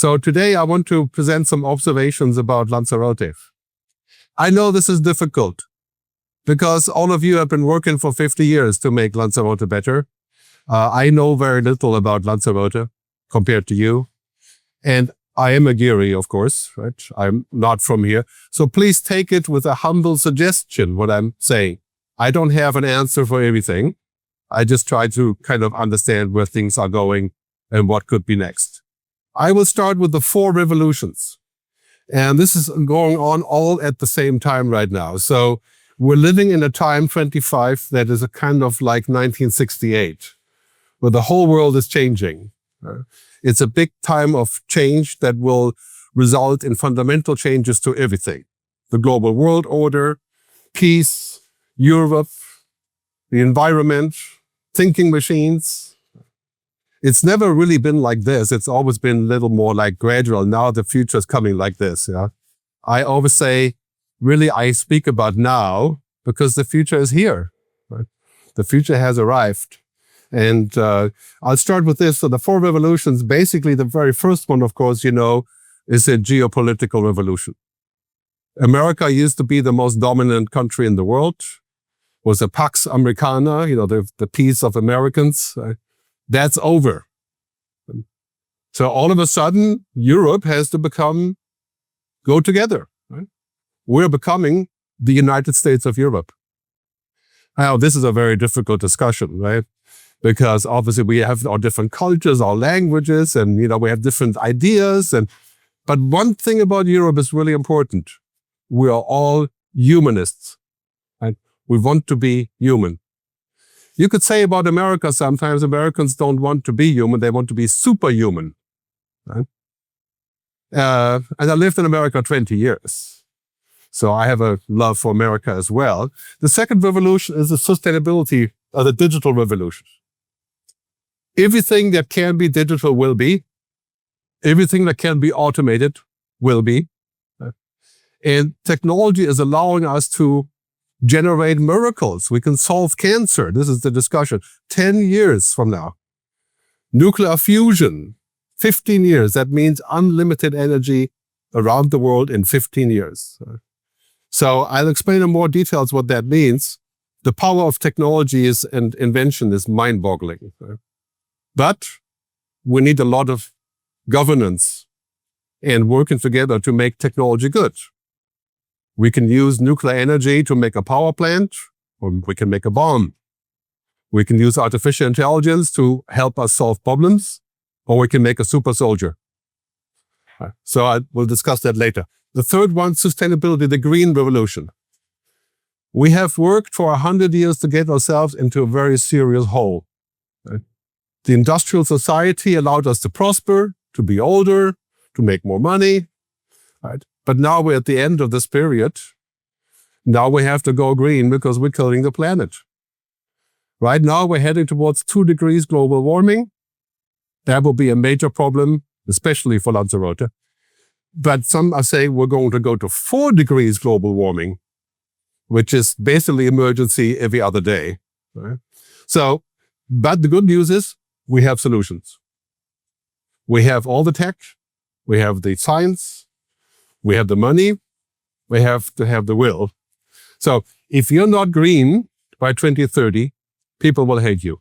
So today I want to present some observations about Lanzarote. I know this is difficult because all of you have been working for 50 years to make Lanzarote better. I know very little about Lanzarote compared to you. And I am a Geary, of course, right? I'm not from here. So please take it with a humble suggestion, what I'm saying. I don't have an answer for everything. I just try to kind of understand where things are going and what could be next. I will start with the 4 revolutions. And this is going on all at the same time right now. So we're living in a time 25 that is a kind of like 1968, where the whole world is changing. It's a big time of change that will result in fundamental changes to everything. The global world order, peace, Europe, the environment, thinking machines. It's never really been like this. It's always been a little more like gradual. Now the future is coming like this. Yeah? I always say, really, I speak about now because the future is here. Right? The future has arrived. And I'll start with this. So the 4 revolutions, basically the very first one, of course, you know, is a geopolitical revolution. America used to be the most dominant country in the world, was a Pax Americana, you know, the peace of Americans. That's over. So all of a sudden, Europe has to go together. Right? We're becoming the United States of Europe. Now, this is a very difficult discussion, right? Because obviously we have our different cultures, our languages, and you know we have different ideas. But one thing about Europe is really important. We are all humanists. Right? We want to be human. You could say about America sometimes Americans don't want to be human, they want to be superhuman. Right? And I lived in America 20 years. So I have a love for America as well. The second revolution is the sustainability, the digital revolution. Everything that can be digital will be. Everything that can be automated will be. And technology is allowing us to generate miracles. We can solve cancer. This is the discussion. 10 years from now. Nuclear fusion, 15 years. That means unlimited energy around the world in 15 years. So I'll explain in more details what that means. The power of technology and invention is mind-boggling. But we need a lot of governance and working together to make technology good. We can use nuclear energy to make a power plant, or we can make a bomb. We can use artificial intelligence to help us solve problems, or we can make a super soldier. So I will discuss that later. The third one, sustainability, the green revolution. We have worked for 100 years to get ourselves into a very serious hole. The industrial society allowed us to prosper, to be older, to make more money. Right? But now we're at the end of this period. Now we have to go green because we're killing the planet. Right now we're heading towards 2 degrees global warming. That will be a major problem, especially for Lanzarote. But some are saying we're going to go to 4 degrees global warming, which is basically emergency every other day. Right? So, but the good news is we have solutions. We have all the tech, we have the science, we have the money, we have to have the will. So if you're not green by 2030, people will hate you.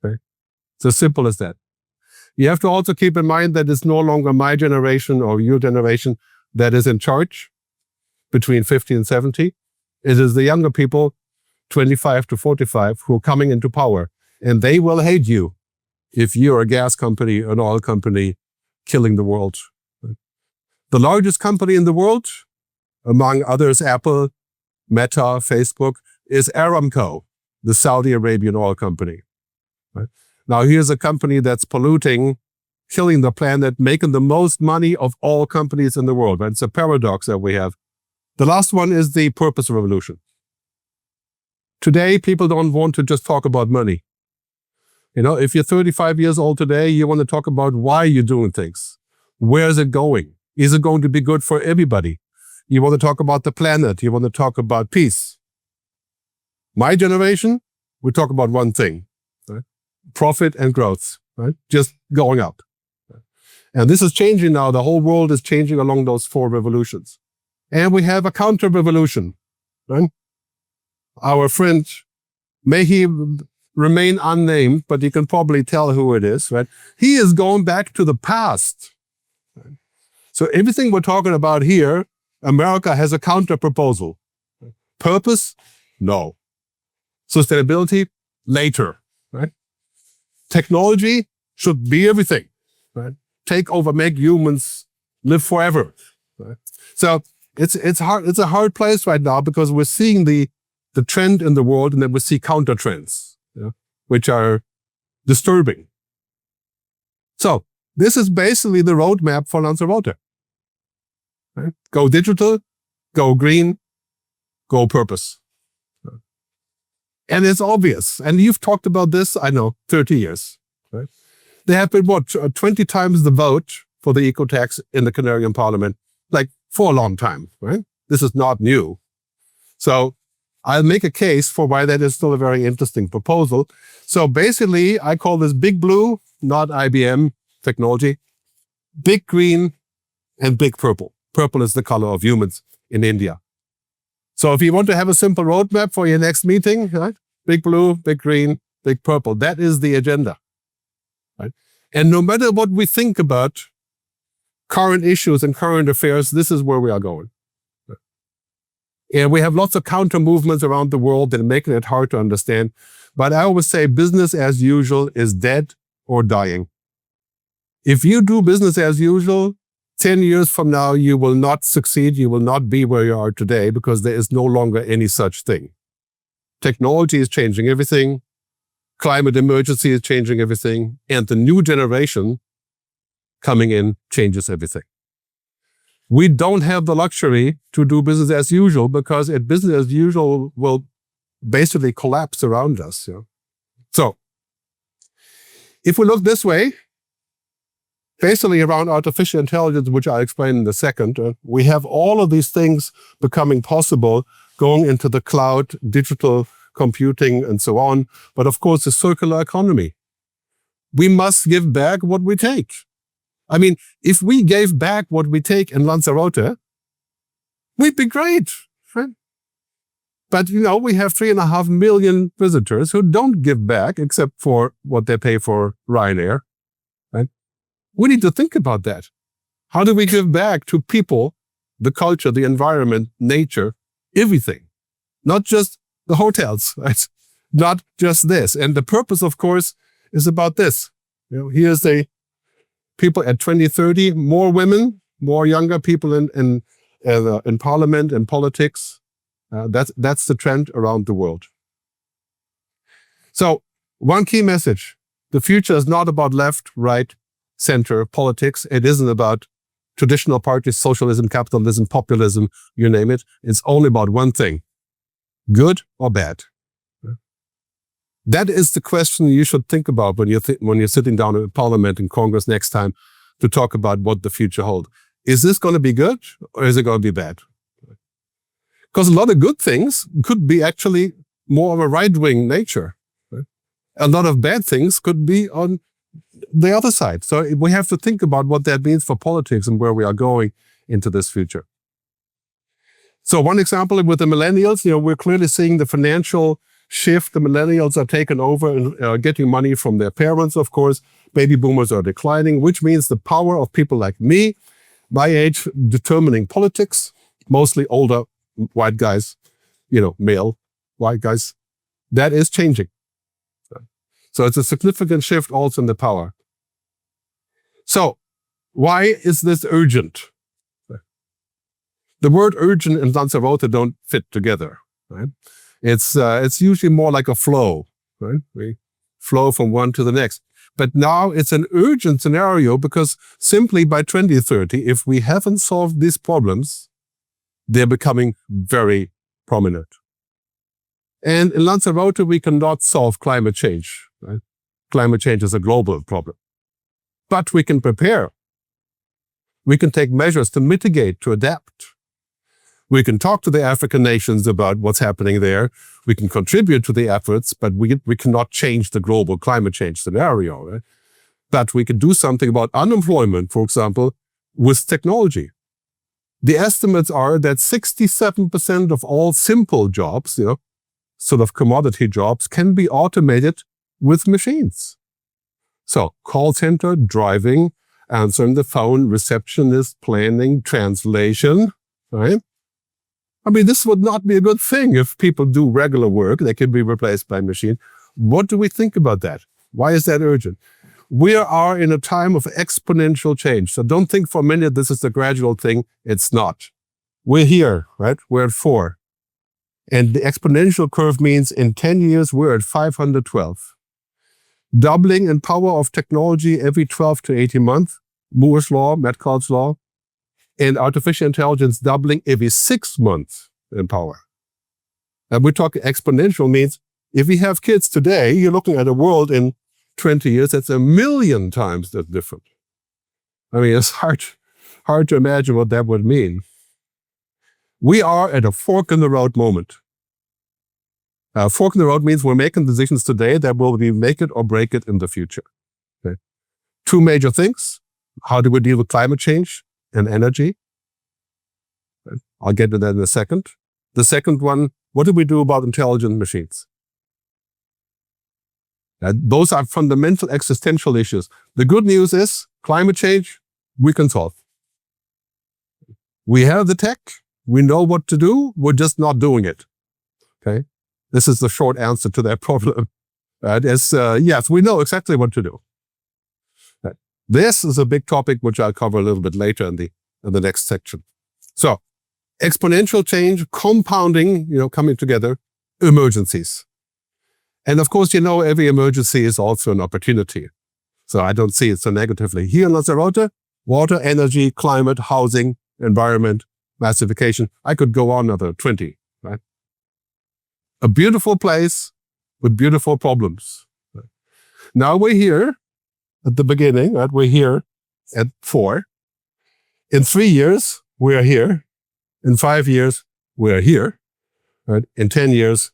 Okay? It's as simple as that. You have to also keep in mind that it's no longer my generation or your generation that is in charge between 50 and 70. It is the younger people, 25 to 45, who are coming into power. And they will hate you if you're a gas company, an oil company, killing the world. The largest company in the world, among others, Apple, Meta, Facebook, is Aramco, the Saudi Arabian oil company. Right? Now here's a company that's polluting, killing the planet, making the most money of all companies in the world. Right? It's a paradox that we have. The last one is the purpose revolution. Today, people don't want to just talk about money. You know, if you're 35 years old today, you want to talk about why you're doing things. Where is it going? Is it going to be good for everybody? You want to talk about the planet. You want to talk about peace. My generation, we talk about one thing, right? Profit and growth, right? Just going up. And this is changing now. The whole world is changing along those 4 revolutions. And we have a counter-revolution. Right? Our friend, may he remain unnamed, but you can probably tell who it is. Right? He is going back to the past. Right? So everything we're talking about here, America has a counter-proposal. Purpose? No. Sustainability? Later. Right? Technology should be everything. Right? Take over, make humans live forever. Right? So it's hard. It's a hard place right now because we're seeing the trend in the world, and then we see counter trends, which are disturbing. So this is basically the roadmap for Lanzarote. Right? Go digital, go green, go purpose. And it's obvious. And you've talked about this, I know, 30 years. Right? There have been, 20 times the vote for the eco-tax in the Canarian Parliament, like for a long time, right? This is not new. So I'll make a case for why that is still a very interesting proposal. So basically, I call this big blue, not IBM technology, big green, and big purple. Purple is the color of humans in India. So if you want to have a simple roadmap for your next meeting, right? Big blue, big green, big purple. That is the agenda. Right? And no matter what we think about current issues and current affairs, this is where we are going. Right? And we have lots of counter movements around the world that are making it hard to understand. But I always say business as usual is dead or dying. If you do business as usual, 10 years from now, you will not succeed. You will not be where you are today because there is no longer any such thing. Technology is changing everything. Climate emergency is changing everything. And the new generation coming in changes everything. We don't have the luxury to do business as usual because business as usual will basically collapse around us. So if we look this way, basically around artificial intelligence, which I'll explain in a second, we have all of these things becoming possible, going into the cloud, digital computing, and so on. But of course, the circular economy. We must give back what we take. I mean, if we gave back what we take in Lanzarote, we'd be great. Right? But, we have 3.5 million visitors who don't give back except for what they pay for Ryanair. Right? We need to think about that. How do we give back to people, the culture, the environment, nature, everything? Not just the hotels, right? Not just this. And the purpose, of course, is about this. Here's the people at 2030, more women, more younger people in parliament and politics. That's the trend around the world. So one key message: the future is not about left, right, center politics. It isn't about traditional parties, socialism, capitalism, populism, you name it. It's only about one thing: good or bad. That is the question you should think about when you're sitting down in Parliament and Congress next time to talk about what the future holds. Is this going to be good or is it going to be bad? Because a lot of good things could be actually more of a right-wing nature. Right? A lot of bad things could be on the other side. So we have to think about what that means for politics and where we are going into this future. So one example with the millennials, we're clearly seeing the financial shift. The millennials are taking over and getting money from their parents, of course. Baby boomers are declining, which means the power of people like me, my age, determining politics, mostly older white guys, male white guys, that is changing. So it's a significant shift also in the power. So why is this urgent? The word urgent and Lanzarote don't fit together, right? It's usually more like a flow, right? We flow from one to the next. But now it's an urgent scenario because simply by 2030, if we haven't solved these problems, they're becoming very prominent. And in Lanzarote, we cannot solve climate change, right? Climate change is a global problem. But we can prepare. We can take measures to mitigate, to adapt. We can talk to the African nations about what's happening there. We can contribute to the efforts, but we cannot change the global climate change scenario. Right? But we can do something about unemployment, for example, with technology. The estimates are that 67% of all simple jobs, sort of commodity jobs, can be automated with machines. So call center, driving, answering the phone, receptionist, planning, translation, right? I mean, this would not be a good thing if people do regular work. They can be replaced by machine. What do we think about that? Why is that urgent? We are in a time of exponential change. So don't think for a minute this is a gradual thing. It's not. We're here, right? We're at 4. And the exponential curve means in 10 years, we're at 512. Doubling in power of technology every 12 to 18 months. Moore's law, Metcalfe's law. And artificial intelligence doubling every 6 months in power. And we're talking exponential means if we have kids today, you're looking at a world in 20 years that's 1,000,000 times that different. I mean, it's hard to imagine what that would mean. We are at a fork in the road moment. A fork in the road means we're making decisions today that will be make it or break it in the future. Okay. 2 major things. How do we deal with climate change and energy? I'll get to that in a second. The second one, what do we do about intelligent machines? Those are fundamental existential issues. The good news is climate change, we can solve. We have the tech. We know what to do. We're just not doing it. Okay. This is the short answer to that problem. Yes, we know exactly what to do. This is a big topic which I'll cover a little bit later in the next section. So, exponential change, compounding, coming together, emergencies. And of course, every emergency is also an opportunity. So I don't see it so negatively. Here in Lanzarote, water, energy, climate, housing, environment, massification. I could go on another 20, right? A beautiful place with beautiful problems. Now we're here at the beginning, right? We're here at 4. In 3 years, we are here. In 5 years, we are here. Right? In 10 years,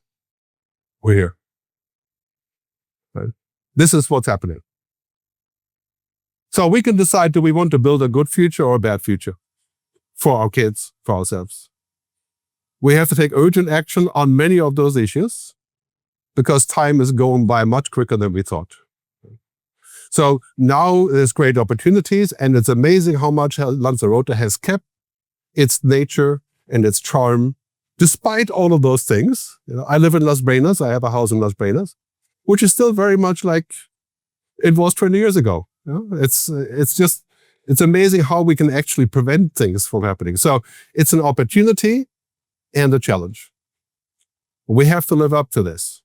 we're here. Right? This is what's happening. So we can decide, do we want to build a good future or a bad future for our kids, for ourselves? We have to take urgent action on many of those issues because time is going by much quicker than we thought. So now there's great opportunities, and it's amazing how much Lanzarote has kept its nature and its charm despite all of those things. I live in Las Brenas. I have a house in Las Brenas, which is still very much like it was 20 years ago. It's amazing how we can actually prevent things from happening. So it's an opportunity and a challenge. We have to live up to this.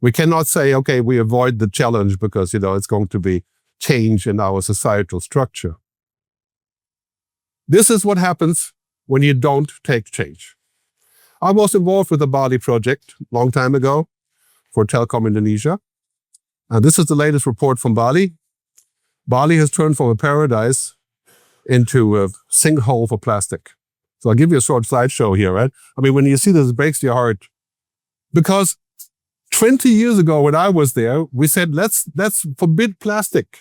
We cannot say, okay, we avoid the challenge because, it's going to be change in our societal structure. This is what happens when you don't take change. I was involved with the Bali project a long time ago for Telkom Indonesia. And this is the latest report from Bali. Bali has turned from a paradise into a sinkhole for plastic. So I'll give you a short slideshow here, right? I mean, when you see this, it breaks your heart. Because 20 years ago when I was there, we said, let's forbid plastic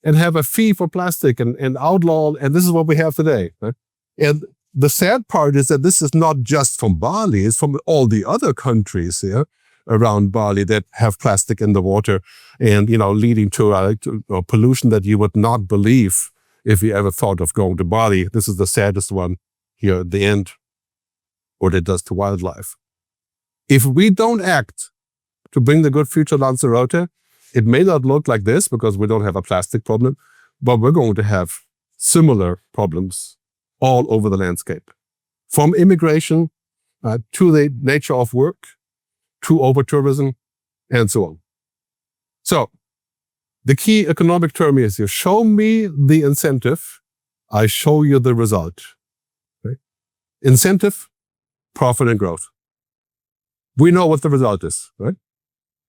and have a fee for plastic and outlaw, and this is what we have today. Right? And the sad part is that this is not just from Bali, it's from all the other countries here around Bali that have plastic in the water and, leading to pollution that you would not believe if you ever thought of going to Bali. This is the saddest one here at the end, what it does to wildlife. If we don't act to bring the good future Lanzarote, it may not look like this because we don't have a plastic problem, but we're going to have similar problems all over the landscape. From immigration to the nature of work, to over-tourism, and so on. So, the key economic term is here, show me the incentive, I show you the result. Okay? Incentive, profit and growth. We know what the result is, right?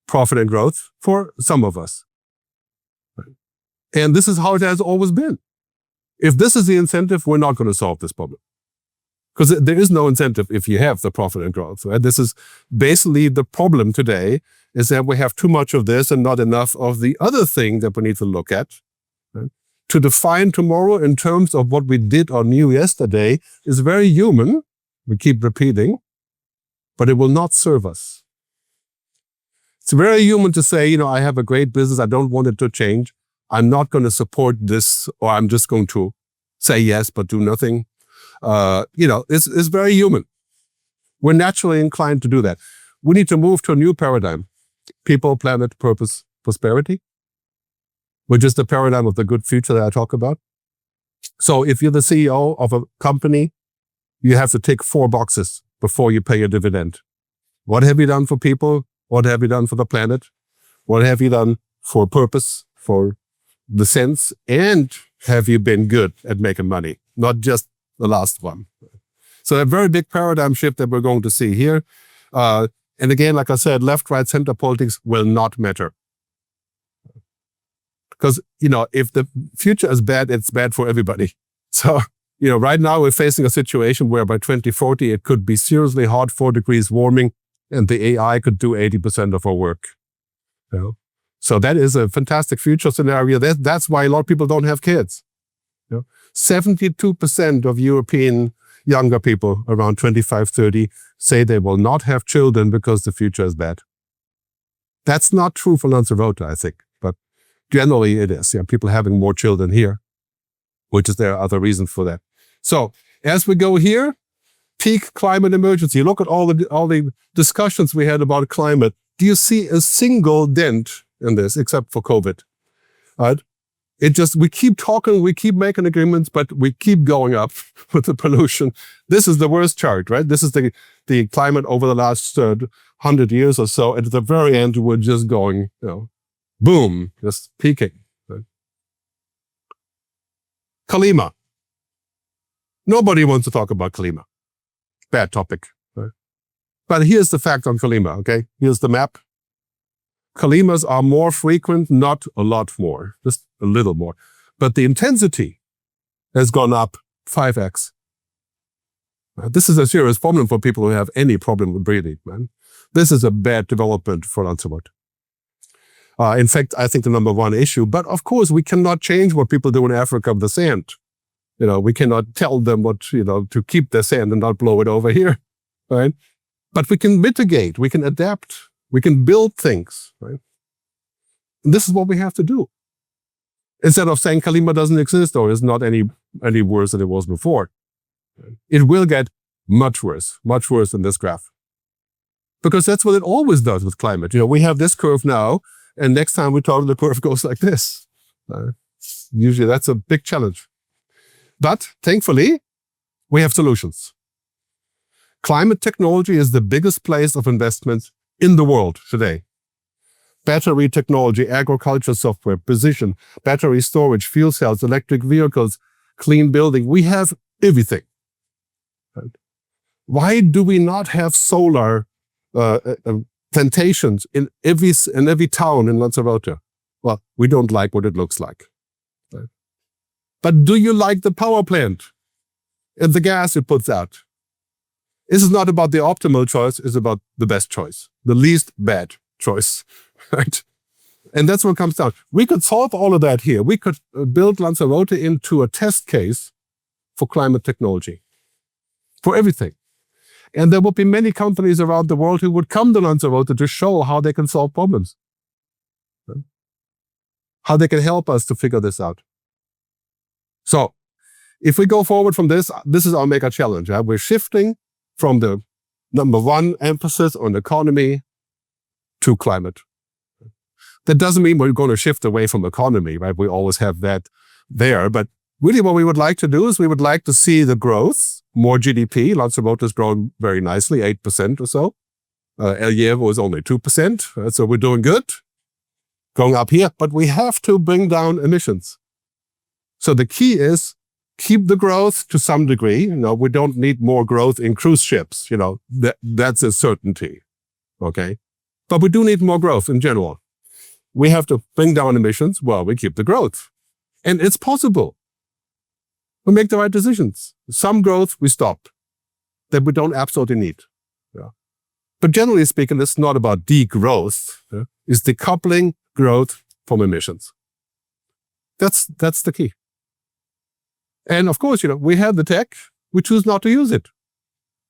Profit and growth for some of us. Right? And this is how it has always been. If this is the incentive, we're not going to solve this problem. Because there is no incentive if you have the profit and growth. Right? This is basically the problem today, is that we have too much of this and not enough of the other thing that we need to look at. Right? To define tomorrow in terms of what we did or knew yesterday is very human. We keep repeating, but it will not serve us. It's very human to say, I have a great business. I don't want it to change. I'm not going to support this, or I'm just going to say yes, but do nothing. It's very human. We're naturally inclined to do that. We need to move to a new paradigm. People, planet, purpose, prosperity, which is the paradigm of the good future that I talk about. So if you're the CEO of a company, you have to tick 4 boxes before you pay a dividend. What have you done for people? What have you done for the planet? What have you done for purpose, for the sense? And have you been good at making money? Not just the last one. So a very big paradigm shift that we're going to see here. And again, like I said, left, right, center politics will not matter. Because, if the future is bad, it's bad for everybody. So, right now we're facing a situation where by 2040, it could be seriously hot, 4 degrees warming, and the AI could do 80% of our work. So that is a fantastic future scenario. That's why a lot of people don't have kids. 72% of European younger people around 25, 30 say they will not have children because the future is bad. That's not true for Lanzarote, I think, but generally it is. People having more children here, which is there are other reasons for that. So as we go here, peak climate emergency. Look at all the discussions we had about climate. Do you see a single dent in this except for COVID? Right? We keep talking, we keep making agreements, but we keep going up with the pollution. This is the worst chart, right? This is the climate over the last 100 years or so. At the very end, we're just going, boom, just peaking. Right? Kalima. Nobody wants to talk about Kalima. Bad topic. Right? But here's the fact on Kalima, okay? Here's the map. Kalimas are more frequent, not a lot more, just a little more. But the intensity has gone up 5x. This is a serious problem for people who have any problem with breathing, man. This is a bad development for Lanzarote. In fact, I think the number one issue. But of course, we cannot change what people do in Africa with the sand. We cannot tell them what, to keep the sand and not blow it over here, right? But we can mitigate, we can adapt. We can build things, right? And this is what we have to do. Instead of saying Kalima doesn't exist or is not any worse than it was before. It will get much worse than this graph. Because that's what it always does with climate. We have this curve now, and next time we talk, the curve goes like this. Usually that's a big challenge. But thankfully, we have solutions. Climate technology is the biggest place of investment in the world today. Battery technology, agriculture software, precision, battery storage, fuel cells, electric vehicles, clean building. We have everything. Right? Why do we not have solar plantations in every town in Lanzarote? Well, we don't like what it looks like. Right? But do you like the power plant and the gas it puts out? This is not about the optimal choice, it's about the best choice, the least bad choice, right? And that's what it comes down. We could solve all of that here. We could build Lanzarote into a test case for climate technology, for everything. And there would be many companies around the world who would come to Lanzarote to show how they can solve problems, right? How they can help us to figure this out. So if we go forward from this is our mega challenge. Right? We're shifting from the number one emphasis on economy to climate. That doesn't mean we're going to shift away from economy, right? We always have that there. But really what we would like to do is we would like to see the growth, more GDP. Lanzarote has grown very nicely, 8% or so. El Hierro is only 2%. So we're doing good, going up here. But we have to bring down emissions. So the key is keep the growth to some degree. We don't need more growth in cruise ships. That's a certainty. Okay. But we do need more growth in general. We have to bring down emissions while we keep the growth. And it's possible. We make the right decisions. Some growth, we stop. that we don't absolutely need. Yeah. But generally speaking, it's not about degrowth. Yeah. It's decoupling growth from emissions. That's the key. And of course, we have the tech. We choose not to use it.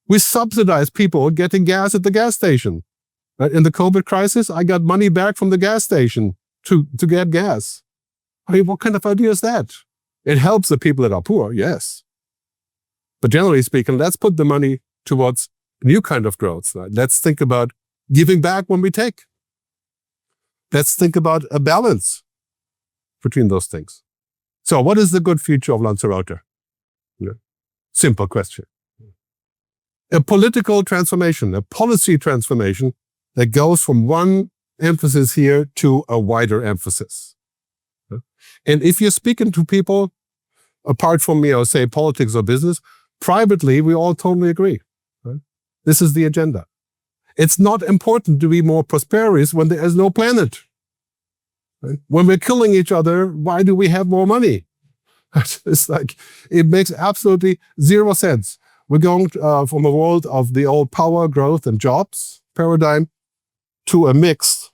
We subsidize people getting gas at the gas station. Right? In the COVID crisis, I got money back from the gas station to get gas. I mean, what kind of idea is that? It helps the people that are poor, yes. But generally speaking, let's put the money towards a new kind of growth. Right? Let's think about giving back when we take. Let's think about a balance between those things. So what is the good future of Lanzarote? Simple question. A political transformation, a policy transformation that goes from one emphasis here to a wider emphasis. And if you're speaking to people, apart from, say, politics or business, privately, we all totally agree. Right? This is the agenda. It's not important to be more prosperous when there is no planet. Right? When we're killing each other, why do we have more money? It's like, it makes absolutely zero sense. We're going from a world of the old power, growth, and jobs paradigm to a mix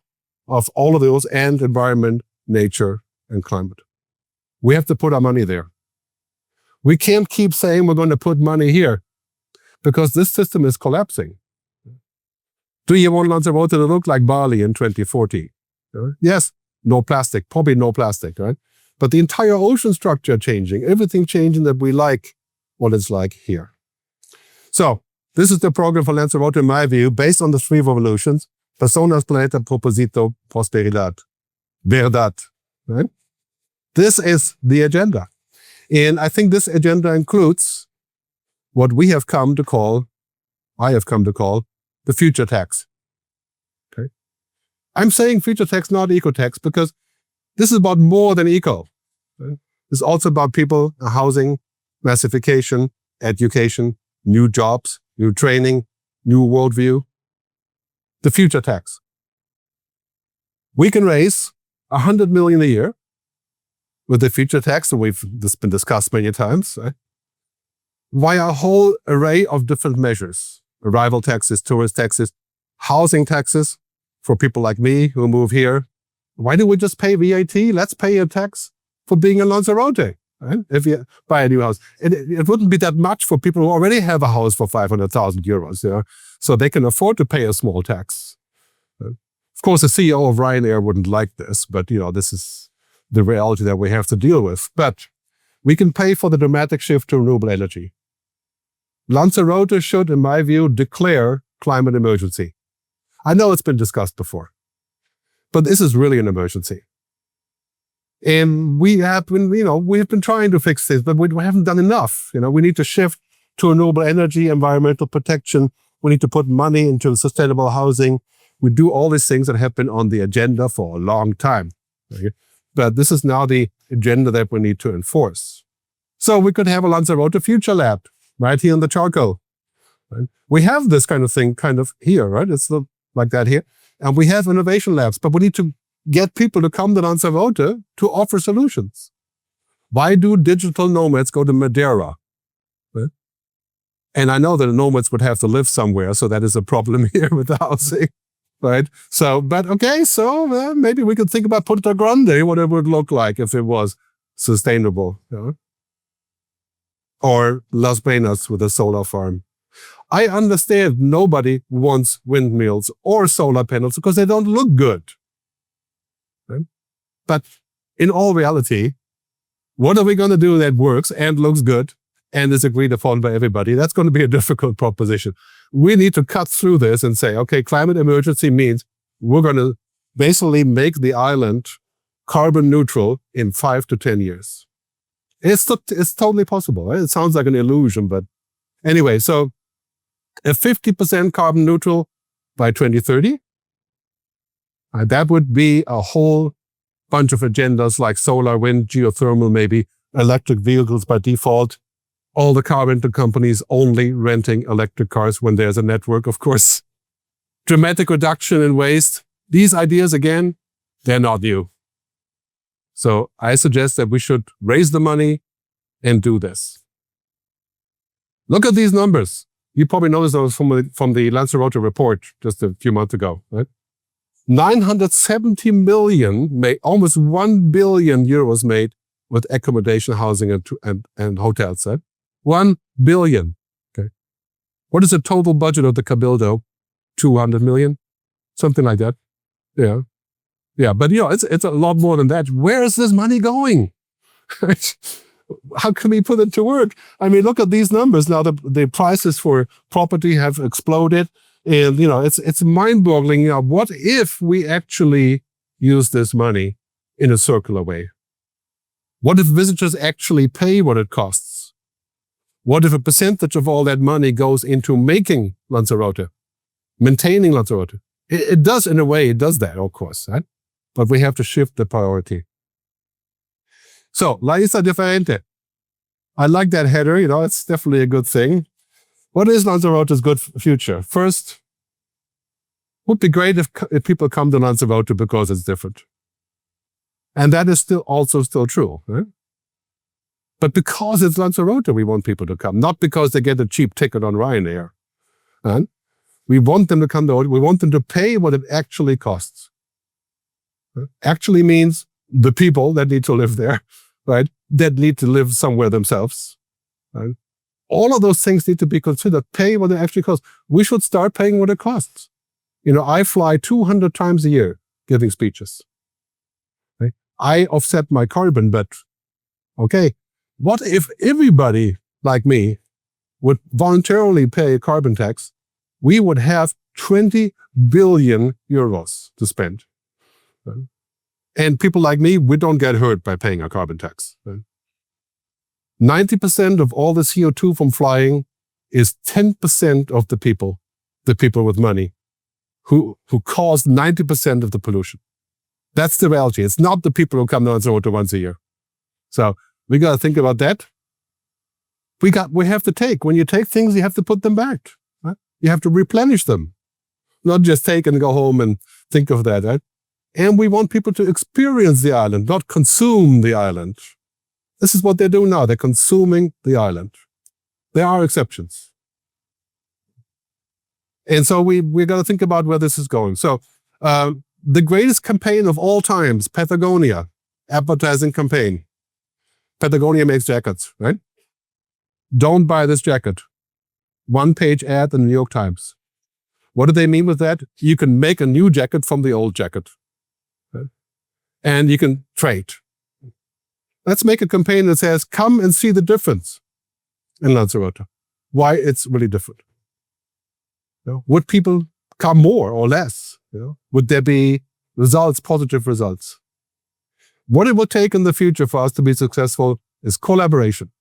of all of those and environment, nature, and climate. We have to put our money there. We can't keep saying we're going to put money here because this system is collapsing. Do you want Lanzarote to look like Bali in 2040? Yes, no plastic, probably no plastic, right? But the entire ocean structure changing, everything changing that we like what it's like here. So this is the program for Lanzarote, in my view, based on the 3 revolutions: Personas, Planeta, Propósito, Prosperidad, Verdad. Right? This is the agenda. And I think this agenda includes what I have come to call, the future tax. Okay? I'm saying future tax, not eco tax, because this is about more than eco. Right? It's also about people, housing, massification, education, new jobs, new training, new worldview. The future tax. We can raise 100 million a year with the future tax, and this been discussed many times, right? Via a whole array of different measures. Arrival taxes, tourist taxes, housing taxes for people like me who move here. Why do we just pay VAT? Let's pay a tax for being in Lanzarote. Right? If you buy a new house. It wouldn't be that much for people who already have a house for 500,000 euros. So they can afford to pay a small tax. Of course, the CEO of Ryanair wouldn't like this, but this is the reality that we have to deal with. But we can pay for the dramatic shift to renewable energy. Lanzarote should, in my view, declare climate emergency. I know it's been discussed before, but this is really an emergency. And we have been trying to fix this, but we haven't done enough. We need to shift to renewable energy, environmental protection. We need to put money into sustainable housing. We do all these things that have been on the agenda for a long time. Okay? But this is now the agenda that we need to enforce. So we could have a Lanzarote Future Lab right here in the charcoal. Right? We have this kind of thing here, right? It's like that here. And we have innovation labs, but we need to get people to come to Lanzarote to offer solutions. Why do digital nomads go to Madeira? Right? And I know that the nomads would have to live somewhere, so that is a problem here with the housing. Right? So maybe we could think about Punta Grande, what it would look like if it was sustainable. Or Las Penas with a solar farm. I understand nobody wants windmills or solar panels because they don't look good. Right? But in all reality, what are we going to do that works and looks good and is agreed upon by everybody? That's going to be a difficult proposition. We need to cut through this and say, okay, climate emergency means we're going to basically make the island carbon neutral in 5 to 10 years. It's totally possible. Right? It sounds like an illusion, but anyway, so a 50% carbon neutral by 2030. That would be a whole bunch of agendas like solar, wind, geothermal, maybe electric vehicles by default. All the car rental companies only renting electric cars when there's a network, of course. Dramatic reduction in waste. These ideas, again, they're not new. So I suggest that we should raise the money and do this. Look at these numbers. You probably noticed those from the Lanzarote report just a few months ago, right? 970 million, almost 1 billion euros made with accommodation, housing, and hotels, right? 1 billion, okay? What is the total budget of the Cabildo? 200 million? Something like that. Yeah. Yeah, but it's a lot more than that. Where is this money going? How can we put it to work? I mean, look at these numbers. Now the prices for property have exploded. And, it's mind-boggling. What if we actually use this money in a circular way? What if visitors actually pay what it costs? What if a percentage of all that money goes into making Lanzarote, maintaining Lanzarote? It does, in a way, it does that, of course, right? But we have to shift the priority. So, La Isla Diferente. I like that header, it's definitely a good thing. What is Lanzarote's good future? First, it would be great if people come to Lanzarote because it's different. And that is still true, right? But because it's Lanzarote, we want people to come, not because they get a cheap ticket on Ryanair. Right? We want them to come we want them to pay what it actually costs. Right? Actually means the people that need to live there, right? That need to live somewhere themselves. Right? All of those things need to be considered. Pay what it actually costs. We should start paying what it costs. I fly 200 times a year giving speeches. Right? I offset my carbon, but okay, what if everybody like me would voluntarily pay a carbon tax? We would have 20 billion euros to spend. Right? And people like me, we don't get hurt by paying a carbon tax. Right? 90% of all the CO2 from flying is 10% of the people with money, who cause 90% of the pollution. That's the reality. It's not the people who come to Lanzarote once a year. So we got to think about that. We have to take. When you take things, you have to put them back. Right? You have to replenish them. Not just take and go home and think of that. Right? And we want people to experience the island, not consume the island. This is what they're doing now. They're consuming the island. There are exceptions. And so we got to think about where this is going. So the greatest campaign of all times, Patagonia, advertising campaign. Patagonia makes jackets, right? Don't buy this jacket. One-page ad in the New York Times. What do they mean with that? You can make a new jacket from the old jacket. Right? And you can trade. Let's make a campaign that says, come and see the difference in Lanzarote. Why it's really different. Would people come more or less? Would there be results, positive results? What it will take in the future for us to be successful is collaboration.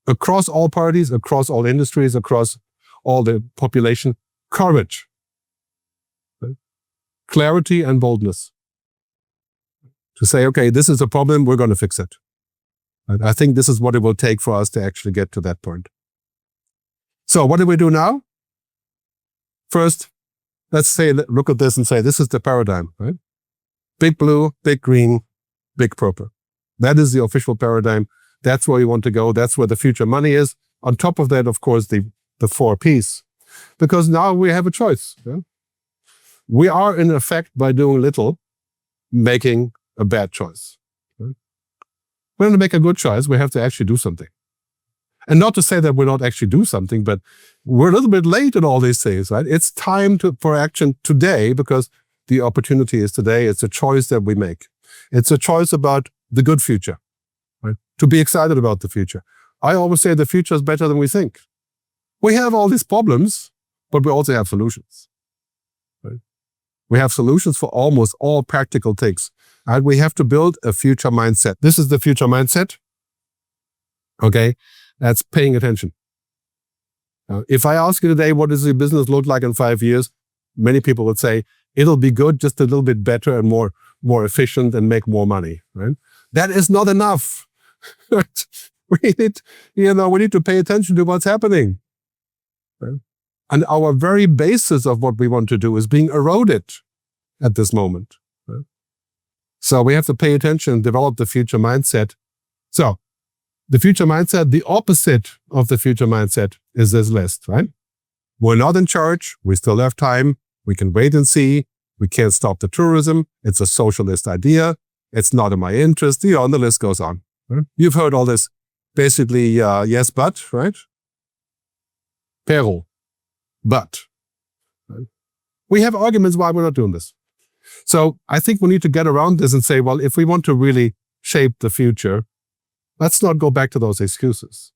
Across all parties, across all industries, across all the population, courage, right? Clarity and boldness. To say, okay, this is a problem, we're going to fix it. And I think this is what it will take for us to actually get to that point. So what do we do now? First, let's look at this and say, this is the paradigm, right? Big blue, big green, big purple. That is the official paradigm. That's where we want to go. That's where the future money is. On top of that, of course, the 4 Ps. Because now we have a choice. Yeah? We are, in effect, by doing little, making a bad choice. Right? We want to make a good choice. We have to actually do something. And not to say that we're not actually do something, but we're a little bit late in all these things, right? It's time for action today because the opportunity is today. It's a choice that we make. It's a choice about the good future, right? To be excited about the future. I always say the future is better than we think. We have all these problems, but we also have solutions. Right? We have solutions for almost all practical things. And we have to build a future mindset. This is the future mindset. Okay, that's paying attention. If I ask you today, what does your business look like in 5 years? Many people would say, it'll be good, just a little bit better and more efficient and make more money. Right? That is not enough. we need to pay attention to what's happening. Right? And our very basis of what we want to do is being eroded at this moment. Right? So we have to pay attention and develop the future mindset. So the future mindset, the opposite of the future mindset is this list, right? We're not in charge. We still have time. We can wait and see. We can't stop the tourism. It's a socialist idea. It's not in my interest. And the list goes on. Right? You've heard all this. Basically, yes, but, right? Pero, but. Right? We have arguments why we're not doing this. So I think we need to get around this and say, well, if we want to really shape the future, let's not go back to those excuses.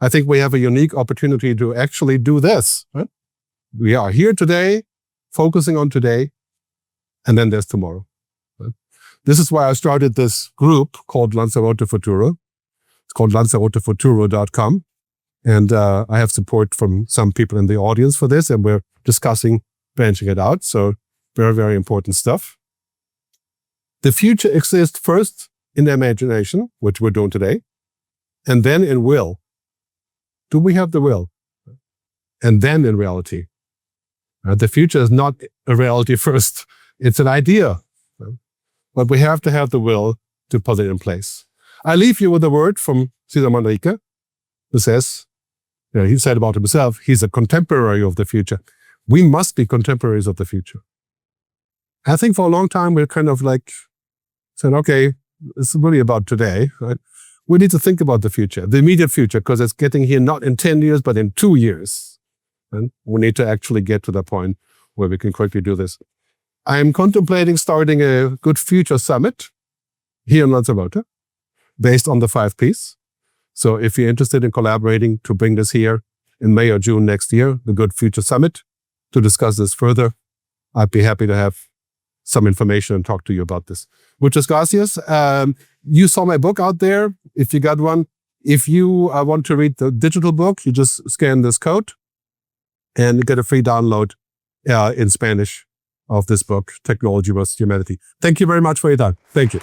I think we have a unique opportunity to actually do this. Right? We are here today, focusing on today, and then there's tomorrow. Right? This is why I started this group called Lanzarote Futuro. It's called LanzaroteFuturo.com. And I have support from some people in the audience for this, and we're discussing branching it out. So very, very important stuff. The future exists first in the imagination, which we're doing today, and then in will. Do we have the will? And then in reality. The future is not a reality first. It's an idea. But we have to have the will to put it in place. I leave you with a word from César Manrique, who says, he said about himself, he's a contemporary of the future. We must be contemporaries of the future. I think for a long time, we're kind of like saying, okay, it's really about today, right? We need to think about the future, the immediate future, because it's getting here not in 10 years, but in 2 years. And we need to actually get to the point where we can quickly do this. I'm contemplating starting a Good Future Summit here in Lanzarote, based on the 5 Ps. So if you're interested in collaborating to bring this here in May or June next year, the Good Future Summit, to discuss this further, I'd be happy to have some information and talk to you about this. Muchas gracias. You saw my book out there, if you got one. If you want to read the digital book, you just scan this code and get a free download in Spanish of this book, Technology vs. Humanity. Thank you very much for your time. Thank you.